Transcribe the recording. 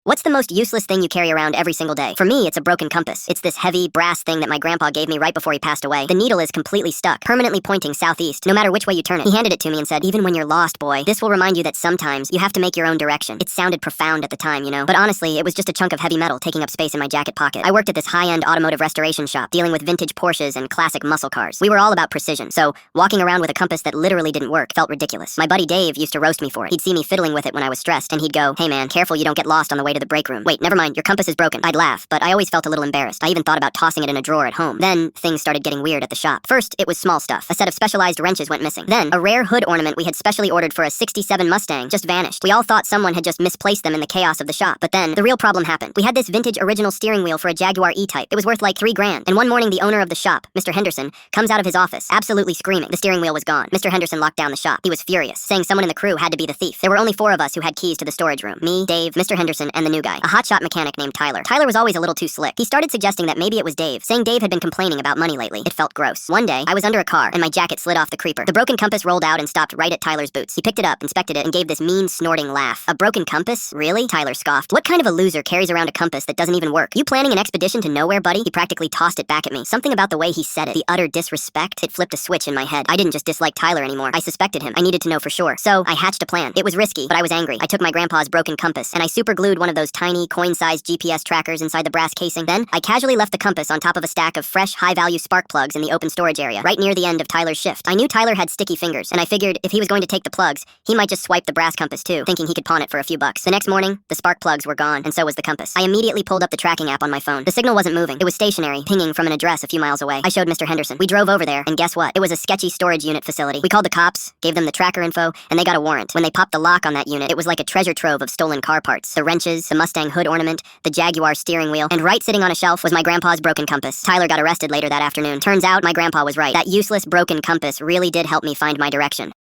What's the most useless thing you carry around every single day? For me, it's a broken compass. It's this heavy, brass thing that my grandpa gave me right before he passed away. The needle is completely stuck, permanently pointing southeast, no matter which way you turn it. He handed it to me and said, "Even when you're lost, boy, this will remind you that sometimes you have to make your own direction." It sounded profound at the time, you know? But honestly, it was just a chunk of heavy metal taking up space in my jacket pocket. I worked at this high-end automotive restoration shop, dealing with vintage Porsches and classic muscle cars. We were all about precision, so walking around with a compass that literally didn't work felt ridiculous. My buddy Dave used to roast me for it. He'd see me fiddling with it when I was stressed, and he'd go, "Hey man, careful you don't get lost on the way to the break room. Wait, never mind, your compass is broken." I'd laugh, but I always felt a little embarrassed. I even thought about tossing it in a drawer at home. Then, things started getting weird at the shop. First, it was small stuff. A set of specialized wrenches went missing. Then, a rare hood ornament we had specially ordered for a '67 Mustang just vanished. We all thought someone had just misplaced them in the chaos of the shop. But then, the real problem happened. We had this vintage original steering wheel for a Jaguar E-Type. It was worth like $3,000. And one morning, the owner of the shop, Mr. Henderson, comes out of his office, absolutely screaming. The steering wheel was gone. Mr. Henderson locked down the shop. He was furious, saying someone in the crew had to be the thief. There were only 4 of us who had keys to the storage room. Me, Dave, Mr. Henderson, and the new guy, a hotshot mechanic named Tyler. Tyler was always a little too slick. He started suggesting that maybe it was Dave, saying Dave had been complaining about money lately. It felt gross. One day, I was under a car, and my jacket slid off the creeper. The broken compass rolled out and stopped right at Tyler's boots. He picked it up, inspected it, and gave this mean, snorting laugh. "A broken compass? Really?" Tyler scoffed. "What kind of a loser carries around a compass that doesn't even work? You planning an expedition to nowhere, buddy?" He practically tossed it back at me. Something about the way he said it, the utter disrespect, it flipped a switch in my head. I didn't just dislike Tyler anymore. I suspected him. I needed to know for sure. So, I hatched a plan. It was risky, but I was angry. I took my grandpa's broken compass, and I superglued one of those tiny, coin-sized GPS trackers inside the brass casing. Then, I casually left the compass on top of a stack of fresh, high-value spark plugs in the open storage area, right near the end of Tyler's shift. I knew Tyler had sticky fingers, and I figured if he was going to take the plugs, he might just swipe the brass compass too, thinking he could pawn it for a few bucks. The next morning, the spark plugs were gone, and so was the compass. I immediately pulled up the tracking app on my phone. The signal wasn't moving. It was stationary, pinging from an address a few miles away. I showed Mr. Henderson. We drove over there, and guess what? It was a sketchy storage unit facility. We called the cops, gave them the tracker info, and they got a warrant. When they popped the lock on that unit, it was like a treasure trove of stolen car parts. The wrenches, the Mustang hood ornament, the Jaguar steering wheel, and right sitting on a shelf was my grandpa's broken compass. Tyler got arrested later that afternoon. Turns out my grandpa was right. That useless broken compass really did help me find my direction.